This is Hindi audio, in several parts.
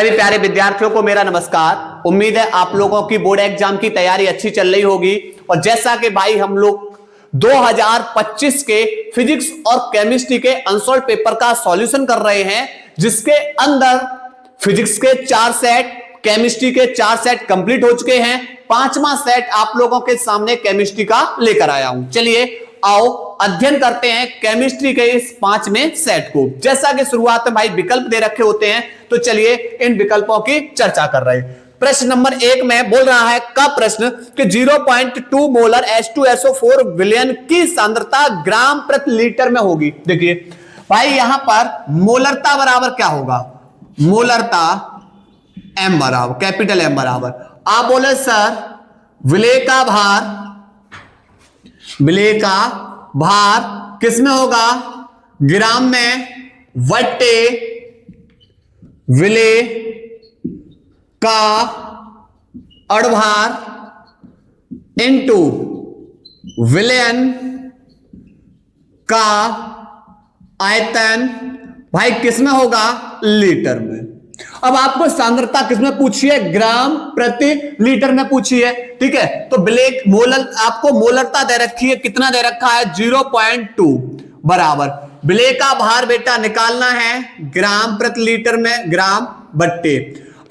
सभी प्यारे विद्यार्थियों को मेरा नमस्कार। उम्मीद है आप लोगों की बोर्ड एग्जाम की तैयारी अच्छी चल रही होगी। और जैसा कि भाई हम लोग 2025 के फिजिक्स और केमिस्ट्री के अनसॉल्व पेपर का सॉल्यूशन कर रहे हैं, जिसके अंदर फिजिक्स के 4 सेट, केमिस्ट्री के 4 सेट कंप्लीट हो चुके हैं। 5वां सेट आप लोगों के सामने केमिस्ट्री का लेकर आया हूं। चलिए आओ अध्ययन करते हैं केमिस्ट्री के इस 5वें सेट को। जैसा कि शुरुआत में भाई विकल्प दे रखे होते हैं, तो चलिए इन विकल्पों की चर्चा कर रहे हैं। प्रश्न नंबर 1 में बोल रहा है का प्रश्न कि 0.2 मोलर H2SO4 विलयन की सांद्रता ग्राम प्रति लीटर में होगी। देखिए भाई यहां पर मोलरता बराबर क्या होगा, मोलरता M बराबर कैपिटल M बराबर, आप बोले सर विलय का भार किस में होगा, ग्राम में, वट्टे विलय का अड़भार इंटू विलयन का आयतन भाई किस में होगा, लीटर में। अब आपको सांद्रता किसमें पूछी है, ग्राम प्रति लीटर में पूछी है। ठीक है, तो ब्लैक मोलर आपको मोलरता दे रखी है, कितना दे रखा है 0.2 बराबर ब्लैक का भार बेटा निकालना है ग्राम प्रति लीटर में, ग्राम बट्टे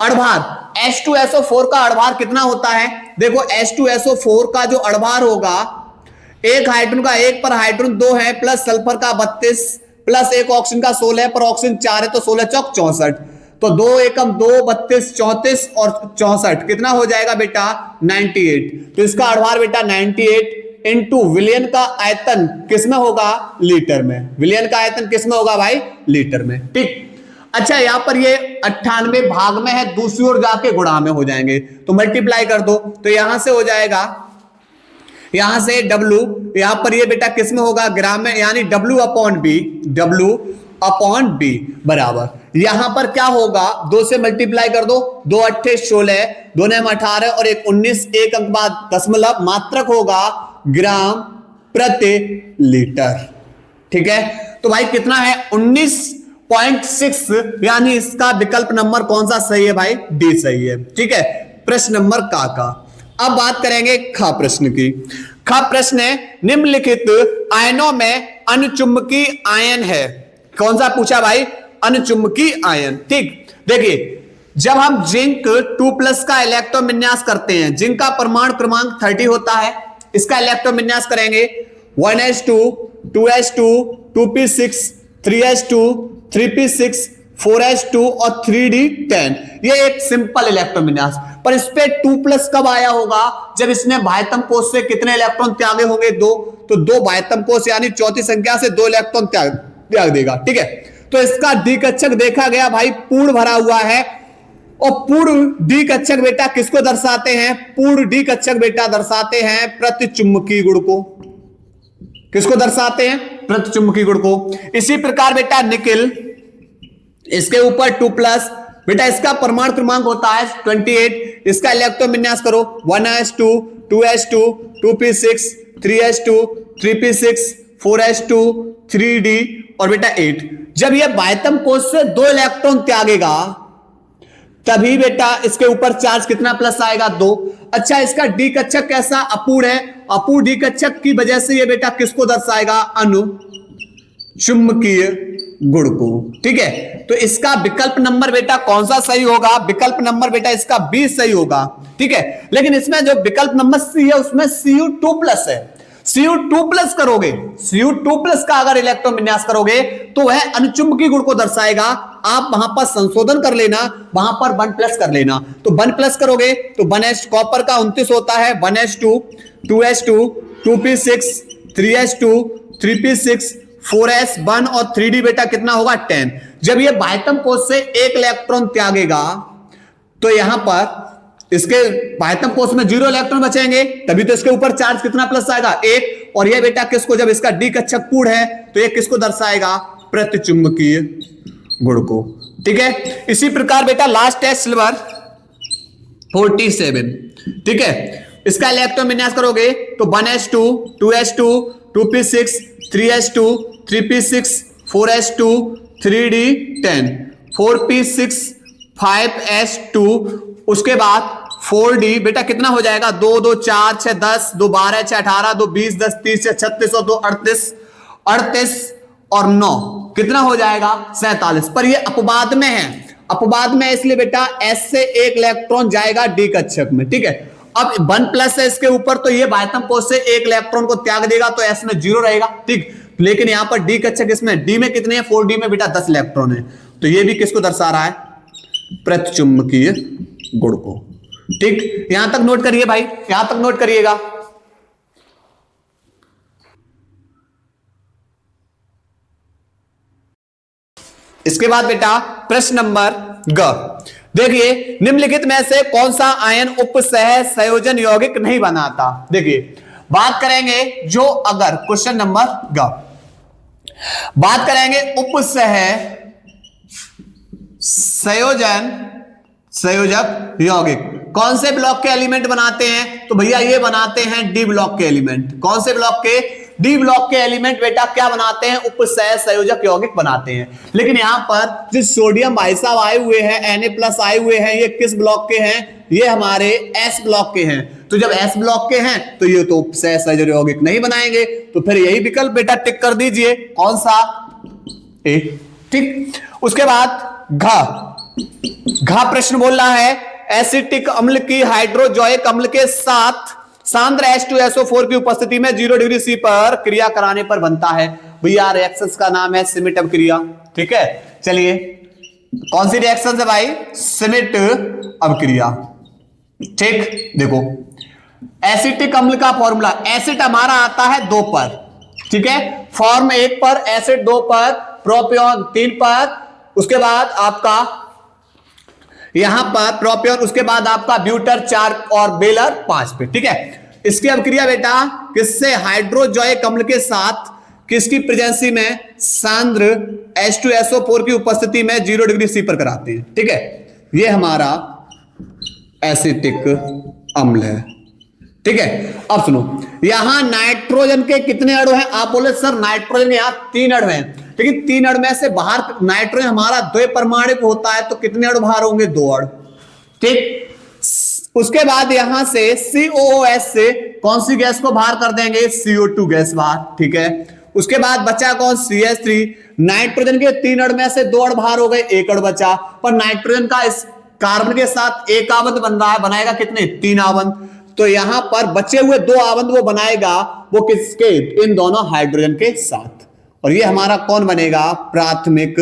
अड़भार H2SO4 का अड़भार कितना होता है। देखो H2SO4 का जो अड़भार होगा, एक हाइड्रोजन का 1 पर हाइड्रोजन 2 है, प्लस सल्फर का 32 प्लस एक ऑक्सीजन का 16 पर ऑक्सीजन 4 है, तो 16 चौक 64, तो 2 एकम 2 32 34 और 64 कितना हो जाएगा बेटा 98। तो इसका अड़भार बेटा 98 इंटू विलयन का आयतन किसमें होगा, लीटर में। विलयन का आयतन किसमें होगा भाई, लीटर में। ठीक, अच्छा यहां पर ये 98 भाग में है, दूसरी ओर जाके गुणा में हो जाएंगे, तो मल्टीप्लाई कर दो, तो यहां से हो जाएगा, यहां से W, यहां पर ये बेटा किसमें होगा, ग्राम में, यानी W अपॉन बी बराबर यहां पर क्या होगा, 2 से मल्टीप्लाई कर दो, 2 अट्ठे 16, 2 ने 18 और 1 19, एक अंक बाद दशमलव मात्रक होगा ग्राम प्रति लीटर। ठीक है, तो भाई कितना है 19.6, यानी इसका विकल्प नंबर कौन सा सही है भाई, डी सही है। ठीक है, प्रश्न नंबर का। अब बात करेंगे ख प्रश्न की। ख प्रश्न है निम्नलिखित आयनों में अनुचुंबकीय आयन है। कौन सा पूछा भाई, अनुचुंबकीय आयन। ठीक, देखिए जब हम जिंक 2+ का इलेक्ट्रॉन विन्यास करते हैं, जिंक का परमाणु क्रमांक 30 होता है, इसका इलेक्ट्रॉन विन्यास करेंगे 1s2 2s2 2p6 3s2 3p6 4s2 और 3d10। ये एक सिंपल इलेक्ट्रॉन विन्यास, पर इस पे 2+ कब आया होगा, जब इसने बाह्यतम कोश से कितने इलेक्ट्रॉन त्यागे होंगे, 2, तो 2 बाह्यतम कोश यानी चौथी संख्या से 2 इलेक्ट्रॉन त्याग देगा। ठीक है, तो इसका डी कक्षक देखा गया भाई पूर्ण भरा हुआ है, और पूर्ण डी कक्षक बेटा किसको दर्शाते हैं, पूर्ण डी कक्षक बेटा दर्शाते हैं प्रतिचुंबकीय गुण को। किसको दर्शाते हैं, प्रतिचुंबकीय गुण को। इसी प्रकार बेटा निकिल, इसके ऊपर 2+ बेटा, इसका परमाणु क्रमांक होता है 28, इसका इलेक्ट्रॉन विन्यास करो 1s2 2s2 2p6 3s2 3p6 4s2 3d और बेटा 8। जब यह बाह्यतम कोश से 2 इलेक्ट्रॉन त्यागेगा, तभी बेटा इसके ऊपर चार्ज कितना प्लस आएगा, 2। अच्छा, इसका डी कक्षक कैसा, अपूर्ण है, अपूर्ण डी कक्षक की वजह से यह बेटा किसको दर्शाएगा, अनुचुंबकीय गुण को। ठीक है, तो इसका विकल्प नंबर बेटा कौन सा सही होगा, विकल्प नंबर बेटा इसका बी सही होगा। ठीक है, लेकिन इसमें जो विकल्प नंबर सी है उसमें Cu2+ है, Cu2+ करोगे, Cu2+ का अगर इलेक्ट्रॉन विन्यास करोगे तो वह अनुचुंबकीय गुण को दर्शाएगा। आप वहां पर संशोधन कर लेना, वहां पर 1+ कर लेना, तो 1+ करोगे तो 1s कॉपर का 29 होता है, 1s2 2s2 2p6 3s2 3p6 4s1 और 3d बेटा कितना होगा 10। जब ये बाह्यतम कोश से 1 इलेक्ट्रॉन त्यागेगा, तो यहां पर इसके बाह्यतम कोश में 0 इलेक्ट्रॉन बचेंगे, तभी तो इसके ऊपर चार्ज कितना प्लस आएगा 1। और ये बेटा किसको, जब इसका डी कक्षक पूर्ण है तो ये किसको दर्शाएगा, प्रतिचुंबकीय गुण को। ठीक है, इसी प्रकार बेटा लास्ट है सिल्वर 47। ठीक है, इसका इलेक्ट्रॉन विन्यास करोगे तो 1s2 2s2 2p6 3s2 3p6 4s2 3d10 4p6 5s2, उसके बाद 4d बेटा कितना हो जाएगा, 2 2 4 6 10, 2 12 6 18, 2 20 10 30 6 36 और 2 38 और 9 कितना हो जाएगा 47। पर ये अपवाद में है, अपवाद में इसलिए बेटा s से एक इलेक्ट्रॉन जाएगा d कक्षक में, ठीक है। अब 1+ है इसके ऊपर, तो ये बाह्यतम कोश से एक इलेक्ट्रॉन को त्याग देगा, तो s में 0 रहेगा, ठीक। लेकिन यहां पर d कक्षक इसमें d में कितने हैं, 4d में बेटा 10 इलेक्ट्रॉन है, तो ये भी किसको दर्शा रहा है, प्रतिचुंबकीय गुण को, ठीक। यहां तक नोट करिए भाई, यहां तक नोट करिएगा। इसके बाद बेटा प्रश्न नंबर ग, देखिए निम्नलिखित में से कौन सा आयन उपसह संयोजन यौगिक नहीं बनाता। देखिए बात करेंगे जो अगर क्वेश्चन नंबर ग, बात करेंगे उपसह संयोजन संयोजक यौगिक कौन से ब्लॉक के एलिमेंट बनाते हैं, तो भैया ये बनाते हैं डी ब्लॉक के एलिमेंट। कौन से ब्लॉक के, डी ब्लॉक के एलिमेंट बेटा क्या बनाते हैं, उपसह संयोजक यौगिक बनाते हैं। लेकिन यहां पर जो सोडियम भाई साहब आए हुए हैं, Na+ आए हुए हैं, ये किस ब्लॉक के हैं, ये हमारे S ब्लॉक के हैं। तो जब S ब्लॉक के हैं तो ये तो उपसह संयोजक यौगिक नहीं बनाएंगे, तो फिर यही विकल्प बेटा टिक कर दीजिए, कौन सा, ए, ठीक। उसके बाद घ प्रश्न बोल रहा है एसिटिक अम्ल की हाइड्रोजोइक अम्ल के साथ सांद्र H2SO4 की उपस्थिति में 0 डिग्री C पर क्रिया कराने पर बनता है। भैया रिएक्शंस का नाम है सिमिट अभिक्रिया, ठीक है। चलिए कौन सी रिएक्शन है भाई, सिमिट अभिक्रिया, ठीक। देखो एसिटिक अम्ल का फॉर्मूला, एसिड हमारा आता है 2 पर, ठीक है, फॉर्म 1 पर, एसिड 2 पर, प्रोपियोन 3 पर, उसके बाद आपका यहां पर प्रोपियोन, उसके बाद आपका ब्यूटर 4 और बेलर 5 पे, ठीक है। इसकी अभिक्रिया बेटा किससे, हाइड्रोजोइक अम्ल के साथ किसकी प्रेजेंसी में, सांद्र H2SO4 की उपस्थिति में 0 डिग्री C पर कराते हैं, ठीक है। ये हमारा एसिटिक अम्ल है, ठीक है। अब सुनो, यहां नाइट्रोजन के कितने अणु हैं, आप बोले सर नाइट्रोजन यहां 3 अणु हैं, लेकिन 3 अणु में से बाहर नाइट्रोजन हमारा 2 परमाणु होता है, तो कितने अणु बाहर होंगे, 2 अणु, ठीक। उसके बाद यहां से COOH से कौन सी गैस को बाहर कर देंगे, CO2 गैस बाहर, ठीक है। उसके बाद बचा कौन, CH3। नाइट्रोजन के 3 अणु में से 2 अणु बाहर हो गए, 1 अणु बचा, पर नाइट्रोजन का इस कार्बन के साथ एक आवंत बन रहा है, बनाएगा कितने, 3 आवंत। तो यहां पर बचे हुए 2 आवंत वो बनाएगा, वो किसके, इन दोनों हाइड्रोजन के साथ, और ये हमारा कौन बनेगा, प्राथमिक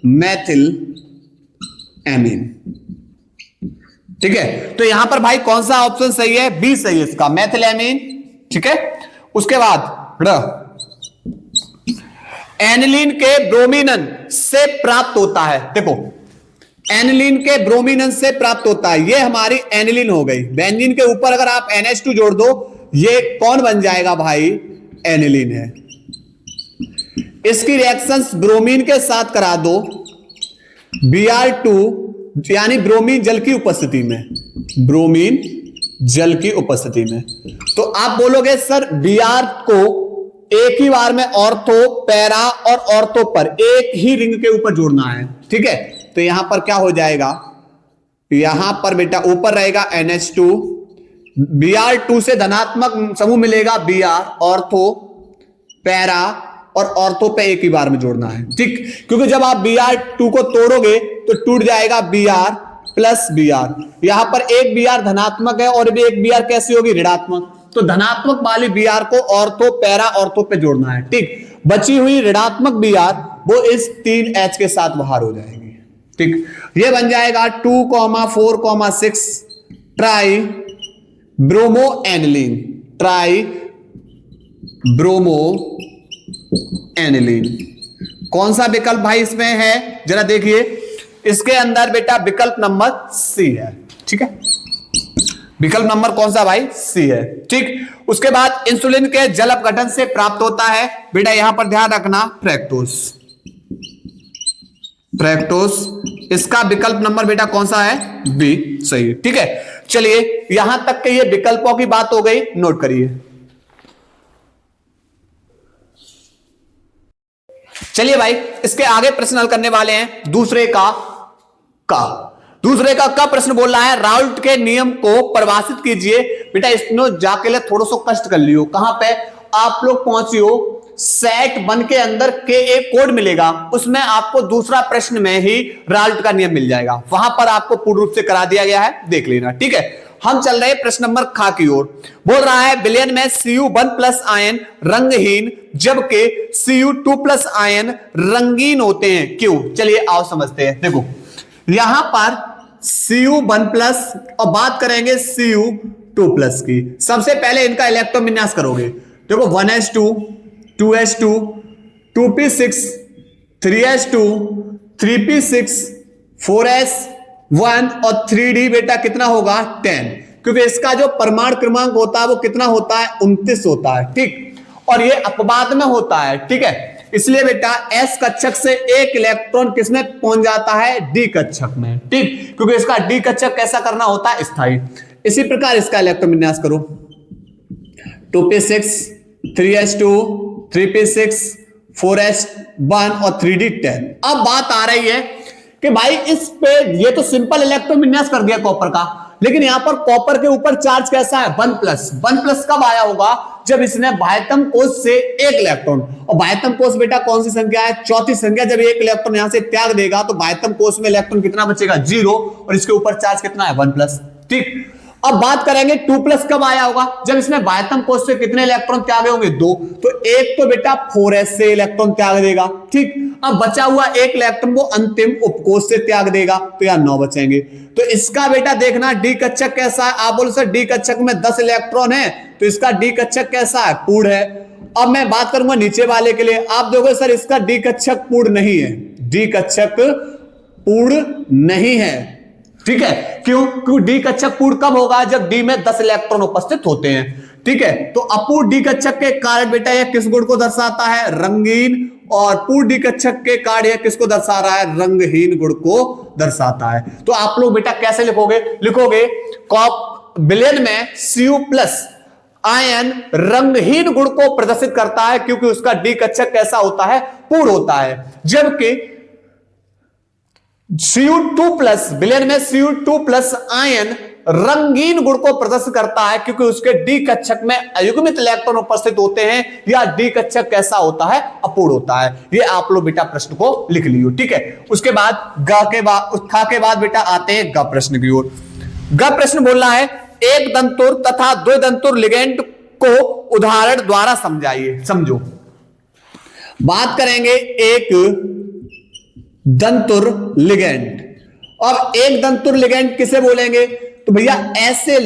मैथिल एमीन, ठीक है। तो यहां पर भाई कौन सा ऑप्शन सही है, बी सही है इसका, मैथिल एमीन, ठीक है। उसके बाद एनिलीन के ब्रोमीनन से प्राप्त होता है, देखो एनिलीन के ब्रोमीनन से प्राप्त होता है, ये हमारी एनिलीन हो गई। बेंजीन के ऊपर अगर आप NH2 जोड़ दो, ये कौन बन जाएगा भाई, एनिलीन है। इसकी रिएक्शंस ब्रोमीन के साथ करा दो, Br2 यानी ब्रोमीन जल की उपस्थिति में, ब्रोमीन जल की उपस्थिति में, तो आप बोलोगे सर Br को एक ही बार में ऑर्थो, पैरा और ऑर्थो पर एक ही रिंग के ऊपर जोड़ना है, ठीक है। तो यहां पर क्या हो जाएगा, यहां पर बेटा ऊपर रहेगा NH2, Br2 से धनात्मक समूह मिलेगा Br, ऑर्थो, पैरा और ऑर्थो पे एक ही बार में जोड़ना है, ठीक। क्योंकि जब आप Br2 को तोड़ोगे तो टूट जाएगा Br प्लस Br, यहां पर एक Br धनात्मक है और भी एक Br कैसी होगी, ऋणात्मक, तो धनात्मक वाली Br को ऑर्थो, पैरा, ऑर्थो पे जोड़ना है, ठीक। बची हुई ऋणात्मक Br वो इस 3H के साथ बाहर हो जाएगी, ठीक। ये बन जाएगा 2,4,6 try bromo aniline, try bromo aniline. कौन सा विकल्प भाई इसमें है, जरा देखिए, इसके अंदर बेटा विकल्प नंबर सी है, ठीक है। विकल्प नंबर कौन सा भाई, सी है, ठीक। उसके बाद इंसुलिन के जल अपघटन से प्राप्त होता है, बेटा यहां पर ध्यान रखना, फ्रैक्टोज, फ्रैक्टोज। इसका विकल्प नंबर बेटा कौन सा है, बी, सही, ठीक है। चलिए यहां तक के ये विकल्पों की बात हो गई, नोट करिए। चलिए भाई इसके आगे प्रश्न हल करने वाले हैं दूसरे का। दूसरे का प्रश्न बोल रहा है राउल्ट के नियम को परिभाषित कीजिए। बेटा इसमें जाके लिए थोड़ा सा कष्ट कर लियो। कहां पे आप लोग पहुंचियो, सेट 1 के अंदर के एक कोड मिलेगा, उसमें आपको दूसरा प्रश्न में ही राउल्ट का नियम मिल जाएगा, वहां पर आपको पूर्ण रूप से करा दिया गया है, देख लेना। ठीक है, हम चल रहे हैं प्रश्न नंबर ख की ओर। बोल रहा है विलयन में Cu1+ आयन रंगहीन जबकि Cu2+ आयन रंगीन होते हैं, क्यों? चलिए आओ समझते हैं। देखो यहां पर Cu1+ और बात करेंगे Cu2+ की। सबसे पहले इनका इलेक्ट्रॉन विन्यास करोगे। देखो 1s2 2s2 2p6 3s2 3p6 4s1 और 3d बेटा कितना होगा 10, क्योंकि इसका जो परमाणु क्रमांक होता है वो कितना होता है 29 होता है। ठीक, और ये अपवाद में होता है। ठीक है, इसलिए बेटा s कक्षक से एक इलेक्ट्रॉन किसमें पहुंच जाता है d कक्षक में। ठीक, क्योंकि इसका d कक्षक कैसा करना होता है स्थायी। इसी प्रकार इसका इलेक्ट्रॉन विन्यास करो 2p6 3s2 3p6 4s1 और 3d10। अब बात आ रही है कि भाई इस पे ये तो सिंपल इलेक्ट्रॉन विन्यास कर दिया कॉपर का, लेकिन यहां पर कॉपर के ऊपर चार्ज कैसा है 1+। कब आया होगा? जब इसने बाह्यतम कोष से एक इलेक्ट्रॉन, और बाह्यतम कोष बेटा कौन सी संख्या है? चौथी संख्या। जब एक इलेक्ट्रॉन यहां से त्याग देगा तो बाह्यतम कोष में इलेक्ट्रॉन कितना बचेगा 0, और इसके ऊपर चार्ज कितना है 1+। ठीक, अब बात करेंगे 2+ कब आया होगा? जब इसने बाह्यतम कोष से कितने इलेक्ट्रॉन त्यागे होंगे 2, तो एक तो बेटा 4s से इलेक्ट्रॉन त्याग देगा। ठीक, अब बचा हुआ एक इलेक्ट्रॉन वो अंतिम उपकोष से त्याग देगा, तो यहां 9 बचेंगे। तो इसका बेटा देखना डी कक्षक कैसा है। आप बोलो सर डी कक्षक में 10 इलेक्ट्रॉन है, तो इसका डी कक्षक कैसा है? पूर्ण है। अब मैं बात करूंगा नीचे वाले के लिए। आप देखो सर इसका डी कक्षक पूर्ण नहीं है, डी कक्षक पूर्ण नहीं है। ठीक है, क्यों? क्योंकि डी कक्षक पूर्ण कब होगा? जब डी में 10 इलेक्ट्रॉन उपस्थित होते हैं। ठीक है, तो अपूर्ण डी कक्षक के कारण बेटा यह किस गुण को दर्शाता है? रंगीन। और पूर्ण डी कक्षक के कारण यह किसको दर्शा रहा है? रंगहीन गुण को दर्शाता है। तो आप लोग बेटा कैसे लिखोगे? लिखोगे विलयन में Cu+ आयन रंगहीन गुण को प्रदर्शित करता है, क्योंकि उसका डी कक्षक कैसा होता है? पूर्ण होता है। जबकि Cu2+ विलयन में Cu2+ आयन रंगीन गुण को प्रदर्शित करता है, क्योंकि उसके डी कक्षक में अयुग्मित इलेक्ट्रॉन उपस्थित होते हैं, या डी कक्षक कैसा होता है? अपूर्ण होता है। ये आप लोग बेटा प्रश्न को लिख लियो। ठीक है, उसके बाद ख के बाद बेटा आते हैं ग प्रश्न की ओर। ग प्रश्न बोल रहा है एक दंतुर तथा दो दंतुर लिगेंड को उदाहरण द्वारा समझाइए। समझो, बात करेंगे एक दंतुर लिगेंड। अब एक दंतुर लिगेंड किसे बोलेंगे? तो भैया ऐसे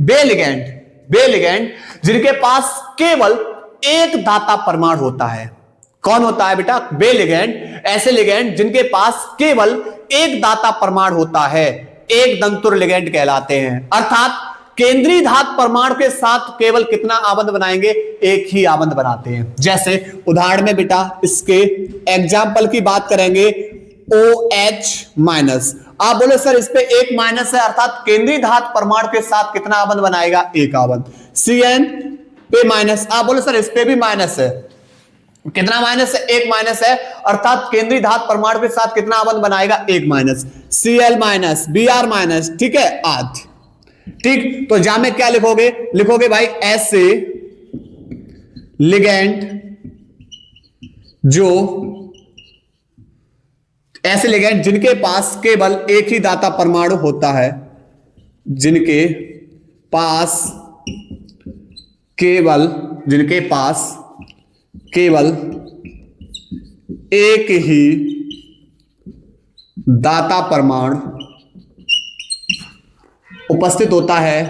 बे लिगेंड जिनके पास केवल एक दाता परमाणु होता है। कौन होता है बेटा? बे लिगेंड, ऐसे लिगेंड जिनके पास केवल एक दाता परमाणु होता है, एक दंतुर लिगेंड कहलाते हैं। अर्थात केंद्रीय धात परमाणु के साथ केवल कितना आबंध बनाएंगे? एक ही आबंध बनाते हैं। जैसे उदाहरण में बेटा इसके एग्जाम्पल की बात करेंगे OH-। आप बोले सर इस पे एक माइनस है, अर्थात केंद्रीय धात परमाणु के साथ कितना आबंध बनाएगा? एक आबंध। Cn पे माइनस, आप बोले सर इस पे भी माइनस है, कितना माइनस है? एक माइनस है, अर्थात केंद्रीय धात परमाणु के साथ कितना आबंध बनाएगा? एक माइनस। Cl-, Br-। ठीक है, आदि। ठीक, तो जा में क्या लिखोगे? लिखोगे भाई ऐसे लिगेंड जिनके पास केवल एक ही दाता परमाणु होता है, जिनके पास केवल एक ही दाता परमाणु उपस्थित होता है,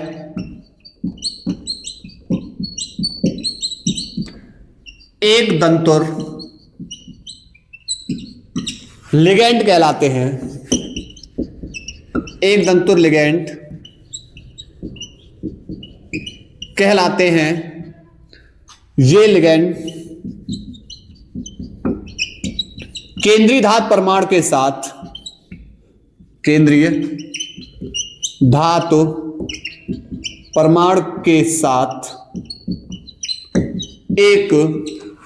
एक दंतुर लिगेंड कहलाते हैं। एक दंतुर लिगेंड कहलाते हैं। ये लिगेंड केंद्रीय धात परमाणु के साथ, केंद्रीय धातु परमाणु के साथ एक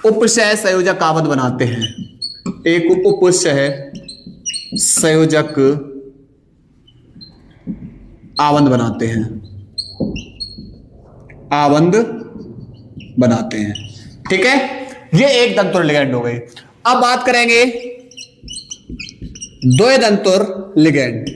उपसह संयोजक आबंध बनाते हैं। एक उपसह संयोजक आवंद बनाते हैं, आवंद बनाते हैं। ठीक है, ये एक दंतुर लिगेंड हो गई। अब बात करेंगे द्वैदंतुर लिगेंड।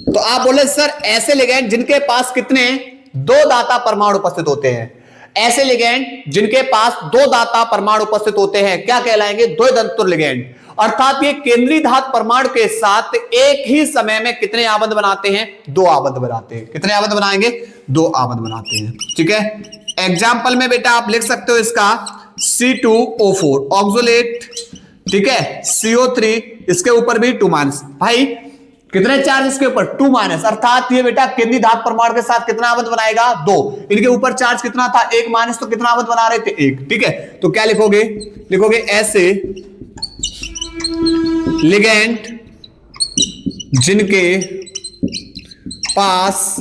तो आप बोले सर ऐसे लिगेंड जिनके पास कितने, दो दाता परमाणु उपस्थित होते हैं। ऐसे लिगेंड जिनके पास दो दाता परमाणु उपस्थित होते हैं क्या कहलाएंगे, द्वैदंतुर लिगेंड। अर्थात ये केंद्रीय धात परमाणु के साथ एक ही समय में कितने आवंद बनाते हैं, दो आवंद बनाते हैं। कितने आवंद बनाएंगे, दो आवंद बनाते हैं। ठीक है, एग्जाम्पल में बेटा आप लिख सकते हो इसका C2O4 ऑक्सोलेट, ठीक है, CO3, इसके ऊपर भी 2- भाई कितने चार्ज इसके ऊपर, 2-, अर्थात ये बेटा केंद्रीय धात परमाणु के साथ कितना आवंद बनाएगा, दो। इनके ऊपर चार्ज कितना था, 1-, तो कितना आवंद बना रहे थे, 1। ठीक है, तो क्या लिखोगे, लिखोगे ऐसे लिगेंड जिनके पास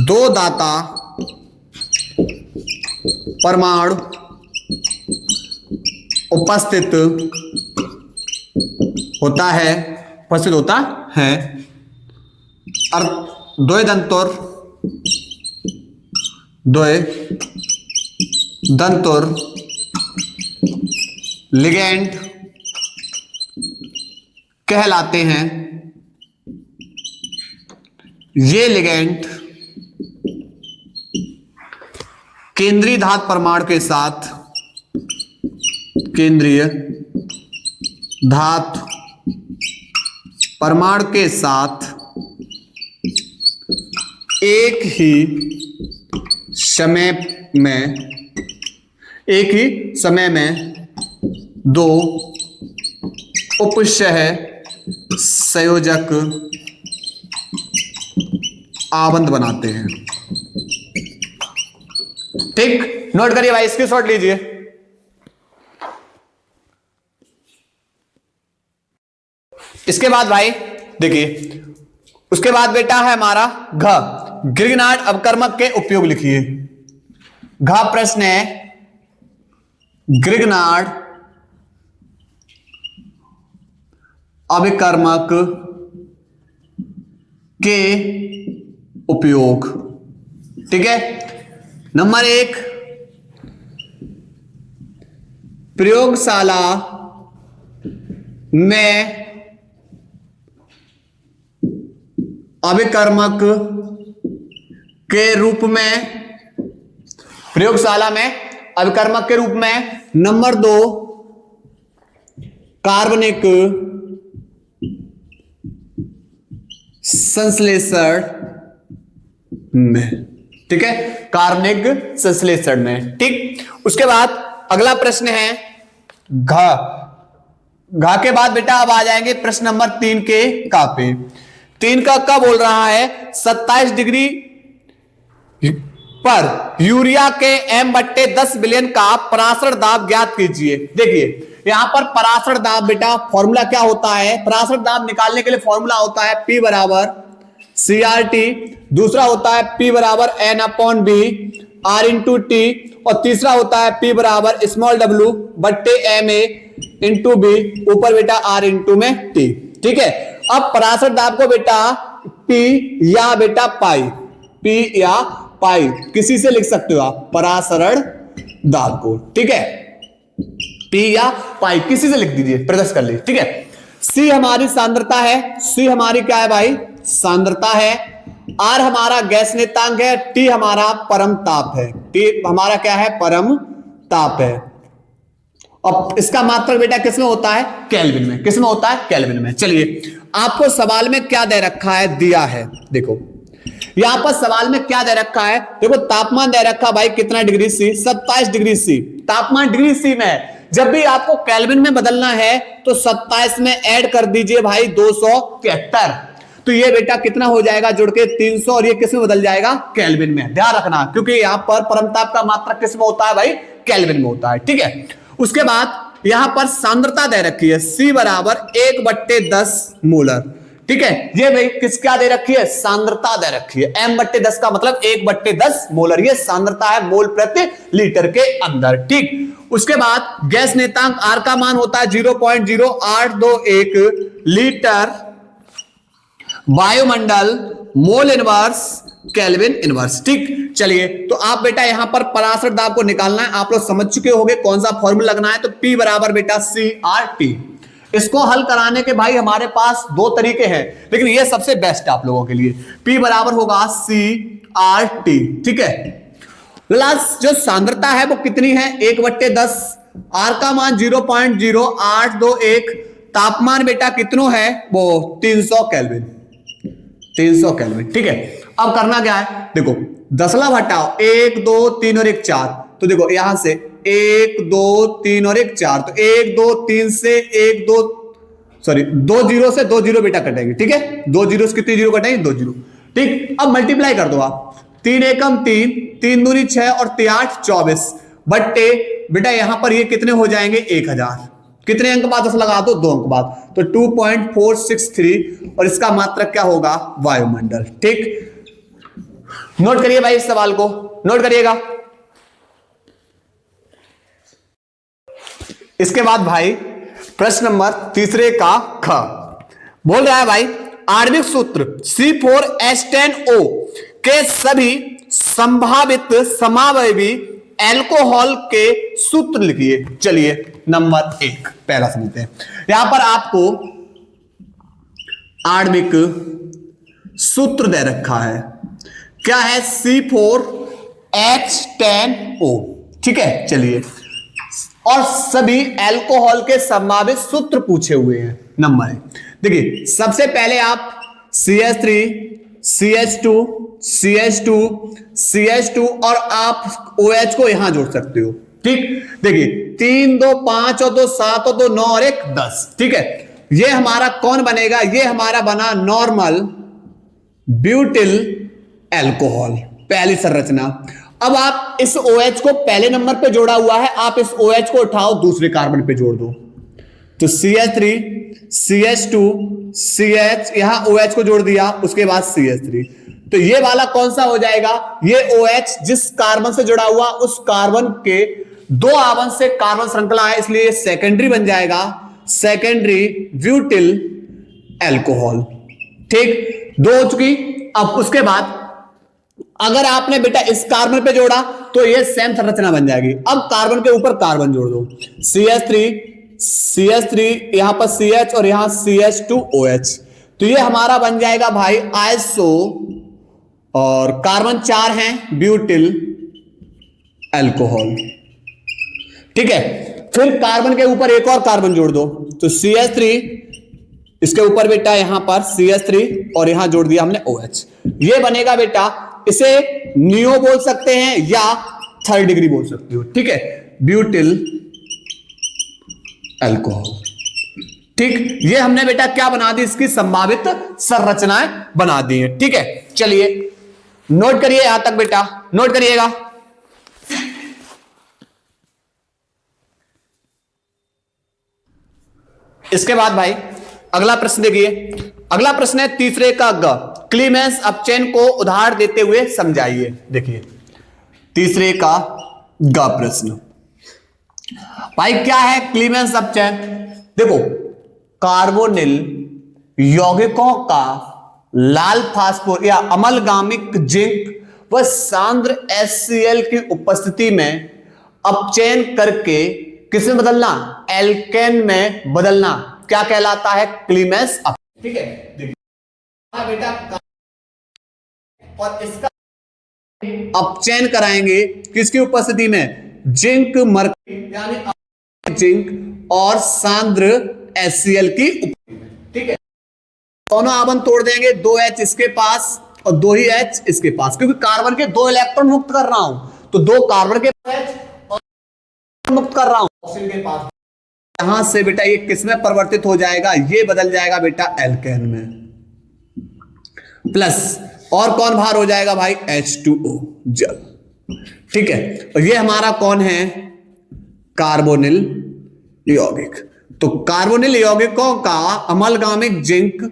दो दाता परमाणु उपस्थित होता है, उपस्थित होता है, और द्वैदंतुर लिगेंड कहलाते हैं। ये लिगेंड केंद्रीय धात परमाणु के साथ, केंद्रीय धात परमाणु के साथ एक ही समय में दो उपसह संयोजक आवंद बनाते हैं। ठीक, नोट करिए भाई, स्क्रीनशॉट लीजिए। इसके बाद भाई देखिए, उसके बाद बेटा है हमारा घ, ग्रिग्नार्ड अवकर्मक के उपयोग लिखिए। घ प्रश्न है ग्रिग्नार्ड अभिकर्मक के उपयोग। ठीक है, नंबर 1, प्रयोगशाला में अभिकर्मक के रूप में, प्रयोगशाला में अभिकर्मक के रूप में। नंबर 2, कार्बनिक संश्लेषण में। ठीक है, कार्बनिक संश्लेषण में। ठीक, उसके बाद अगला प्रश्न है घ। घ के बाद बेटा अब आ जाएंगे प्रश्न नंबर 3 के का पे। 3 का क्या बोल रहा है, 27 डिग्री पर यूरिया के m/10 बिलियन का परासरण दाब ज्ञात कीजिए। देखिए यहां पर परासरण दाब बेटा फॉर्मूला क्या होता है, परासरण दाब निकालने के लिए फॉर्मूला होता है P बराबर CRT, दूसरा होता है P बराबर N/B R इंटू टी, और तीसरा होता है P बराबर w बट्टे MA इंटू B, ऊपर बेटा R इंटू में T। ठीक है, अब परासरण दाब को बेटा P या बेटा पाई, P या पाई किसी से लिख सकते हो आप, परासरण दाब को। ठीक है, P या पाई किसी से लिख दीजिए, प्रदर्शित कर लीजिए। ठीक है, C हमारी सांद्रता है, C हमारी क्या है भाई, सांद्रता है। R हमारा गैस नेतांक है, T हमारा परम ताप है, T हमारा क्या है, परम ताप है। अब इसका मात्रक बेटा किसमें होता है, केल्विन में। किसमें होता है, केल्विन में। चलिए आपको सवाल में क्या दे रखा है, दिया है, देखो यहां पर सवाल में क्या दे रखा है, देखो तापमान दे रखा भाई कितना डिग्री C, 27 डिग्री C। तापमान डिग्री C में जब भी आपको केल्विन में बदलना है तो 27 में ऐड कर दीजिए भाई 273, तो ये बेटा कितना हो जाएगा जुड़ के 300, और ये किस में बदल जाएगा, केल्विन में। ध्यान रखना क्योंकि यहां पर परमताप का मात्रक किस में होता है भाई, केल्विन में होता है। ठीक है, उसके बाद यहां पर सांद्रता दे रखी है C बराबर 1/10 मोलर। ठीक है, ये भाई किस क्या दे रखी है, सांद्रता दे रखी है, m/10 का मतलब 1/10 मोलर, ये सांद्रता है मोल प्रति लीटर के अंदर। ठीक, उसके बाद गैस नेतांक R का मान होता है 0.0821 लीटर वायुमंडल, मोल इनवर्स, केल्विन इनवर्स। ठीक, चलिए तो आप बेटा यहां पर पराशर दाब को निकालना है, आप लोग समझ चुके होंगे कौन सा फॉर्मूला लगना है। तो P बराबर बेटा CRT। इसको हल कराने के भाई हमारे पास दो तरीके हैं, लेकिन ये सबसे बेस्ट है आप लोगों के लिए। P बराबर होगा CRT। ठीक है, प्लस जो सांद्रता है वो कितनी है, 1/10, R का मान 0.0821, तापमान बेटा कितनो है वो 300 केल्विन, 300 केल्विन। ठीक है, अब करना क्या है, देखो दशमलव हटाओ, 1 2 3 और 1 4, तो देखो यहां से 1 2 3 और 1 4, तो 1 2 3 से 1 2 सॉरी 2 जीरो से 2 जीरो बेटा कटेंगे। ठीक है, 2 जीरो से कितनी जीरो कटेंगे, 2 जीरो। ठीक, अब मल्टीप्लाई कर दो आप, 3 एकम 3, 3 दूनी 6 और 3 8 24 बट्टे बेटा यहां पर ये कितने हो जाएंगे 1000। कितने अंक बाद 10 लगा दो, 2 अंक बाद, तो 2.463 और इसका मात्रक क्या होगा, वायुमंडल। ठीक, नोट करिए भाई इस सवाल को, नोट करिएगा। इसके बाद भाई प्रश्न नंबर तीसरे का ख बोल रहा है भाई, आणविक सूत्र C4H10O के सभी संभावित समावयवी एल्कोहल के सूत्र लिखिए। चलिए नंबर 1 पहला समझते हैं। यहां पर आपको आणविक सूत्र दे रखा है, क्या है, C4H10O। ठीक है, चलिए, और सभी एल्कोहल के संभावित सूत्र पूछे हुए हैं। नंबर 1 देखिए, सबसे पहले आप CH3 CH2 CH2 CH2 और आप OH को यहां जोड़ सकते हो। ठीक, देखिए 3 2 5 और 2 7 और 2 9 और 1 10। ठीक है, ये हमारा कौन बनेगा, ये हमारा बना नॉर्मल ब्यूटिल अल्कोहल, पहली संरचना। अब आप इस OH को पहले नंबर पे जोड़ा हुआ है, आप इस OH को उठाओ दूसरे कार्बन पे जोड़ दो, तो CH3 CH2 CH, यहां OH को जोड़ दिया, उसके बाद CH3, तो ये वाला कौन सा हो जाएगा, ये OH जिस कार्बन से जुड़ा हुआ उस कार्बन के 2 आवन से कार्बन श्रृंखला है, इसलिए ये सेकेंडरी बन जाएगा, सेकेंडरी ब्यूटिल अल्कोहल। ठीक, 2 हो चुकी। अब उसके बाद अगर आपने बेटा इस कार्बन पे जोड़ा तो ये सेम संरचना बन जाएगी। अब कार्बन के ऊपर कार्बन जोड़ दो, CH3 यहां पर CH और यहां CH2OH, तो ये हमारा बन जाएगा भाई आइसो, और कार्बन 4 हैं ब्यूटिल अल्कोहल। ठीक है, फिर कार्बन के ऊपर एक और कार्बन जोड़ दो, तो CH3, इसके ऊपर बेटा यहां पर CH3 और यहां जोड़ दिया हमने OH, ये बनेगा बेटा, इसे नियो बोल सकते हैं या थर्ड डिग्री बोल सकते हो। ठीक है, ब्यूटिल अल्कोहल। ठीक, ये हमने बेटा क्या बना दी, इसकी संभावित संरचनाएं बना दी है। ठीक है, चलिए नोट करिए यहां तक बेटा, नोट करिएगा। इसके बाद भाई अगला प्रश्न देखिए, अगला प्रश्न है तीसरे का ग, क्लीमेंस अपचेन को उदाहरण देते हुए समझाइए। देखिए तीसरे का ग प्रश्न भाई क्या है, क्लीमेंस अपचेन, देखो कार्बोनिल यौगिकों का लाल फास्फोर या अमलगामिक जिंक व सांद्र HCl की उपस्थिति में अपचयन करके किसमें बदलना, एल्केन में बदलना, क्या कहलाता है, क्लीमेंस अपचयन। ठीक है, देखिए बेटा, और इसका अपचयन कराएंगे किसकी उपस्थिति में, जिंक मरकरी यानी जिंक और सांद्र HCl की उपस्थिति में। ठीक है, दोनों आवन तोड़ देंगे, 2H इसके पास और 2 ही H इसके पास, क्योंकि कार्बन के 2 इलेक्ट्रॉन मुक्त कर रहा हूं, तो 2 कार्बन के पास और मुक्त कर रहा हूं ऑक्सीजन के पास। यहां से बेटा ये किसमें परिवर्तित हो जाएगा, ये बदल जाएगा बेटा एल्केन में, प्लस और कौन बाहर हो जाएगा भाई, H2O जल। ठीक है, और ये हमारा कौन है, कार्बोनिल यौगिक। तो कार्बोनिल यौगिकों का अमलगामिक जिंक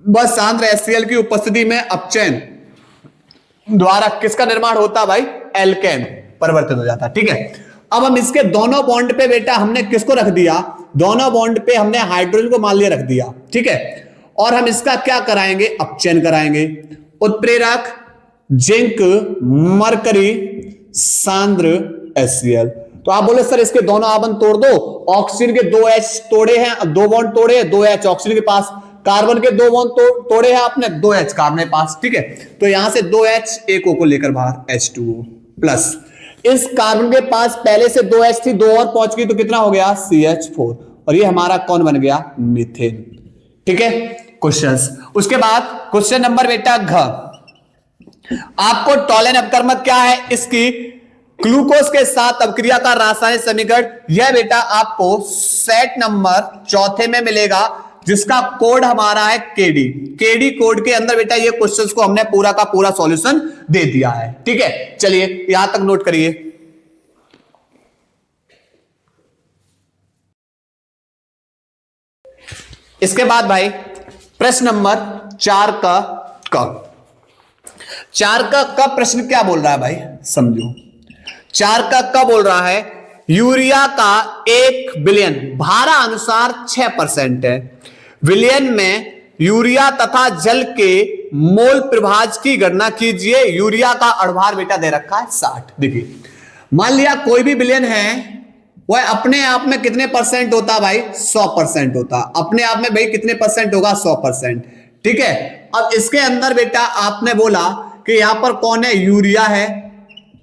व सांद्र HCl की उपस्थिति में अपचयन द्वारा किसका निर्माण होता भाई, एल्केन परिवर्तित हो जाता। ठीक है, अब हम इसके दोनों बॉन्ड पे बेटा हमने किसको रख दिया, दोनों बॉन्ड पे हमने हाइड्रोजन को मान लिया रख दिया। ठीक है, और हम इसका क्या कराएंगे, अपचयन कराएंगे। उत्प्रेरक जिंक मरकरी सांद्र HCl। तो आप बोले सर इसके दोनों आबंध तोड़ दो, ऑक्सीजन के 2 H तोड़े हैं, 2 बॉन्ड तोड़े हैं, 2 H ऑक्सीजन के पास, कार्बन के 2 बॉन्ड तोड़े हैं आपने, 2 H कार्बन के पास, ठीक है। तो यहां से 2 H एक O को लेकर बाहर H2O प्लस, इस कार्बन के पास पहले से 2 H थी, 2 और पहुंच गई तो कितना हो गया CH4, और ये हमारा कौन बन गया, मीथेन, ठीक है। क्वेश्चंस, उसके बाद क्वेश्चन नंबर बेटा घ, आपको टॉलन अपकर्मक क्या है, इसकी ग्लूकोज के साथ अपक्रिया का रासायनिक समीकरण, यह बेटा आपको सेट नंबर चौथे में मिलेगा, जिसका कोड हमारा है केडी। केडी कोड के अंदर बेटा ये क्वेश्चंस को हमने पूरा का पूरा सॉल्यूशन दे दिया है, ठीक है। चलिए यहां तक नोट करिए। इसके बाद भाई प्रश्न नंबर 4 का क, 4 का क प्रश्न क्या बोल रहा है भाई, समझो। 4 का क बोल रहा है यूरिया का 1 बिलियन भारा अनुसार 6% है, विलियन में यूरिया तथा जल के मोल प्रभाज की गणना कीजिए। यूरिया का अणुभार बेटा दे रखा है 60। देखिए मान लिया कोई भी बिलियन है, वह अपने आप में कितने परसेंट होता भाई, 100% होता, अपने आप में भाई कितने परसेंट होगा, 100%, ठीक है। अब इसके अंदर बेटा आपने बोला कि यहां पर कौन है, यूरिया है,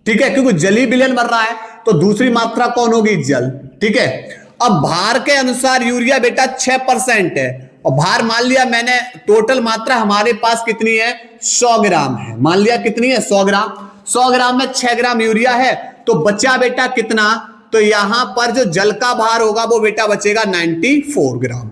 ठीक है, क्योंकि जली बिलियन बन रहा है तो दूसरी मात्रा कौन होगी, जल, ठीक है। अब भार के अनुसार यूरिया बेटा 6% है, और भार मान लिया मैंने, टोटल मात्रा हमारे पास कितनी है, 100 ग्राम है, मान लिया कितनी है, 100 ग्राम। 100 ग्राम में 6 ग्राम यूरिया है, तो बचा बेटा कितना, तो यहां पर जो जल का भार होगा वो बेटा बचेगा 94 ग्राम,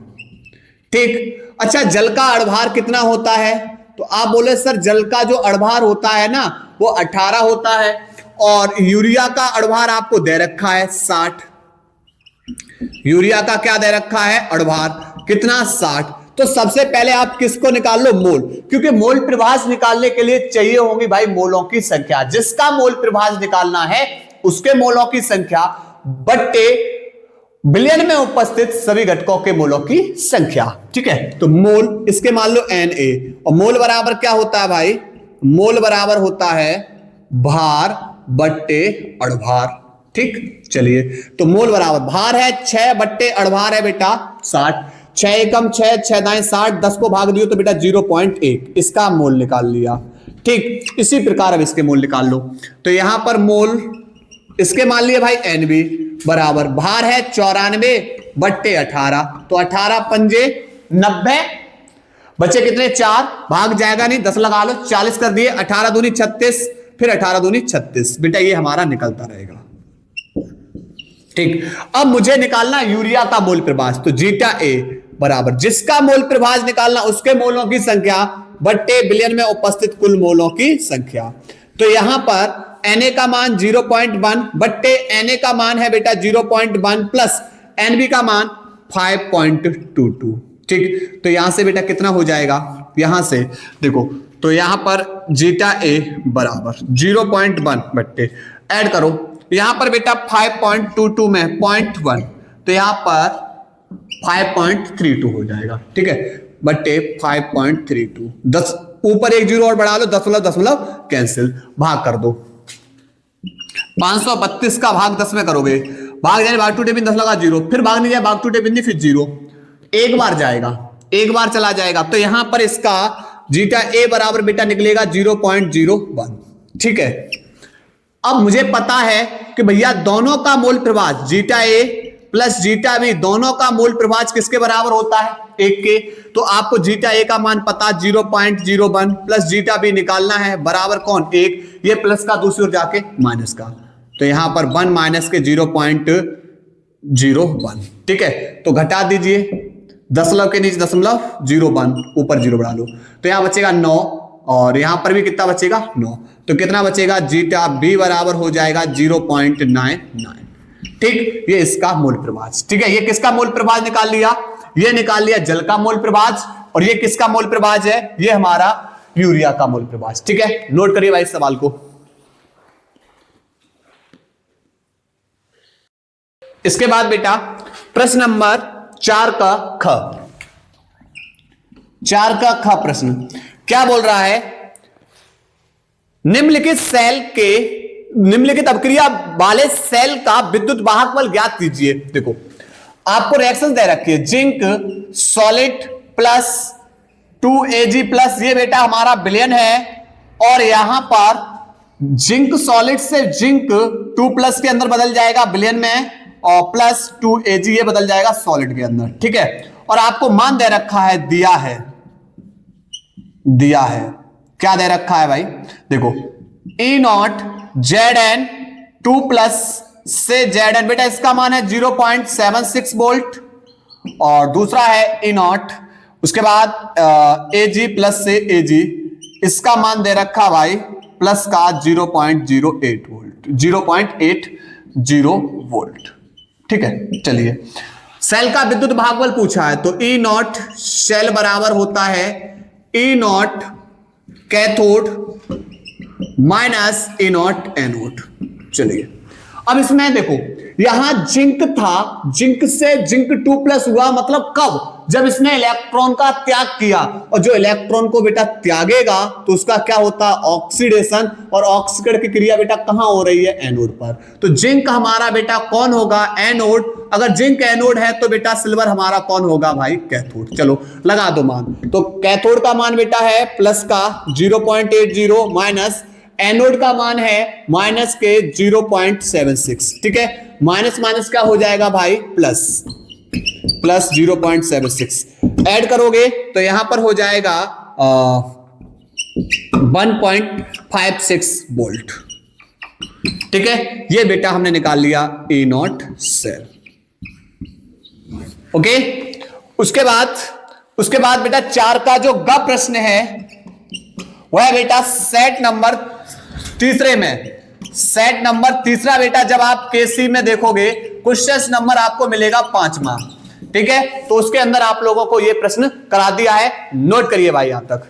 ठीक। अच्छा जल का अणुभार कितना होता है, तो आप बोले सर जल का जो अणुभार होता है ना वो 18 होता है, और यूरिया का अणुभार आपको दे रखा है 60। यूरिया का क्या दे रखा है, अणुभार कितना, 60। तो सबसे पहले आप किसको निकाल लो, मोल, क्योंकि मोल प्रभाज निकालने के लिए चाहिए होगी भाई मोलों की संख्या। जिसका मोल प्रभाज निकालना है उसके मोलों की संख्या बट्टे बिलियन में उपस्थित सभी घटकों के मोलों की संख्या, ठीक है। तो मोल इसके मान लो Na, और मोल बराबर क्या होता है भाई, मोल बराबर होता है भार बट्टे अणुभार, ठीक। चलिए तो मोल बराबर भार है 6 बट्टे अणुभार है बेटा 60, 6 एकम 6, 6 दाएं 60, 10 को भाग दियो तो बेटा 0.1, इसका मोल निकाल लिया, ठीक। इसी प्रकार अब इसके मोल निकाल लो, तो यहां पर मोल इसके मान लिए भाई NB बराबर भार है 94 बट्टे 18, तो 18 पंजे 90, बचे कितने 4, भाग जाएगा नहीं, 10 लगा लो, 40 कर दिए, 18 दूनी 36, फिर 18 दूनी 36, बेटा ये हमारा निकलता रहेगा, ठीक। अब मुझे निकालना यूरिया का मोल प्रभाज, तो जीटा A बराबर जिसका मोल प्रभाज निकालना उसके मोलों की संख्या बट्टे बिलियन में उपस्थित कुल मोलों की संख्या। तो यहां पर Na का मान 0.1 बट्टे Na का मान है बेटा 0.1 प्लस Nb का मान 5.22, ठीक। तो यहां से बेटा कितना हो जाएगा, यहां से देखो, तो यहां पर जीटा A बराबर 0.1 बट्टे ऐड करो, यहां पर बेटा 5.22 में 0.1, तो यहां पर 5.32 हो जाएगा, ठीक है, बट्टे 5.32, 10 ऊपर एक जीरो और बढ़ा लो, दशमलव कैंसिल, भाग कर दो, 532 का भाग 10 में करोगे, भाग जाने भाग टूटे बिन 10 लगा 0, फिर भाग नहीं जाए भाग टूटे बिंदी फिर 0, एक बार जाएगा, एक बार चला जाएगा, तो यहां पर इसका जीटा A बराबर बेटा निकलेगा 0.01, ठीक है। अब मुझे पता है कि भैया दोनों का मोल प्रभाज zeta A plus zeta B दोनों का मोल प्रभाज किसके बराबर होता है, 1 के। तो आपको जीटा A का मान पता 0.01 प्लस जीटा B निकालना है, बराबर कौन, 1, ये प्लस का दूसरी ओर जाके माइनस का, तो यहां पर 1 माइनस के 0.01, ठीक है। तो घटा दीजिए, दशमलव के नीचे 0.01, ऊपर 0 बढ़ा लो, तो यहां बचेगा 9, और यहां पर भी कितना बचेगा 9, तो कितना बचेगा, जीटा B बराबर हो जाएगा 0.99, ठीक। ये इसका मोल प्रभाज, ठीक है। ये किसका मोल प्रभाज निकाल लिया, ये निकाल लिया जल का मोल प्रभाज, और ये किसका मोल प्रभाज है, ये हमारा यूरिया का मोल प्रभाज, ठीक है। नोट करिए भाई सवाल को। इसके बाद बेटा प्रश्न नंबर 4 का ख, 4 का ख प्रश्न क्या बोल रहा है? निम्नलिखित अपक्रिया वाले सेल का विद्युत वाहक बल ज्ञात कीजिए। देखो आपको रिएक्शन दे रखी है, zinc solid plus 2Ag plus, ये बेटा हमारा विलयन है, और यहां पर जिंक सॉलिड से जिंक 2 प्लस के अंदर बदल जाएगा विलयन में, और प्लस 2Ag ये बदल जाएगा सॉलिड के अंदर, ठीक है। और आपको मान दे रखा है, दिया है क्या दे रखा है भाई? देखो E0 Zn 2 प्लस से Zn, बेटा इसका मान है 0.76 वोल्ट, और दूसरा है E0, उसके बाद Ag प्लस से Ag, इसका मान दे रखा भाई प्लस का 0.08 वोल्ट, 0.80 वोल्ट, ठीक है। चलिए सेल का विद्युत भाग बल पूछा है, तो E0 सेल बराबर होता है E0 cathode minus E0 anode. चलिए अब इसमें देखो यहां जिंक था, जिंक से जिंक 2 प्लस हुआ, मतलब कब? जब इसने इलेक्ट्रॉन का त्याग किया, और जो इलेक्ट्रॉन को बेटा त्यागेगा तो उसका क्या होता है? ऑक्सीडेशन, और ऑक्सीकरण की क्रिया बेटा कहां हो रही है? एनोड पर। तो जिंक हमारा बेटा कौन होगा? एनोड। अगर जिंक एनोड है तो बेटा सिल्वर हमारा कौन होगा भाई? कैथोड। चलो लगा दो मान। तो कैथोड का मान बेटा है प्लस का 0.80 माइनस एनोड का मान है माइनस के 0.76, ठीक है। माइनस माइनस क्या हो जाएगा भाई? प्लस 0.76 ऐड करोगे तो यहां पर हो जाएगा 1.56 वोल्ट, ठीक है। ये बेटा हमने निकाल लिया E0 सेल, ओके। उसके बाद बेटा 4 का जो ग प्रश्न है वह बेटा सेट नंबर तीसरा बेटा, जब आप केसी में देखोगे क्वेश्चन नंबर आपको मिलेगा 5वां, ठीक है। तो उसके अंदर आप लोगों को यह प्रश्न करा दिया है, नोट करिए भाई यहां तक।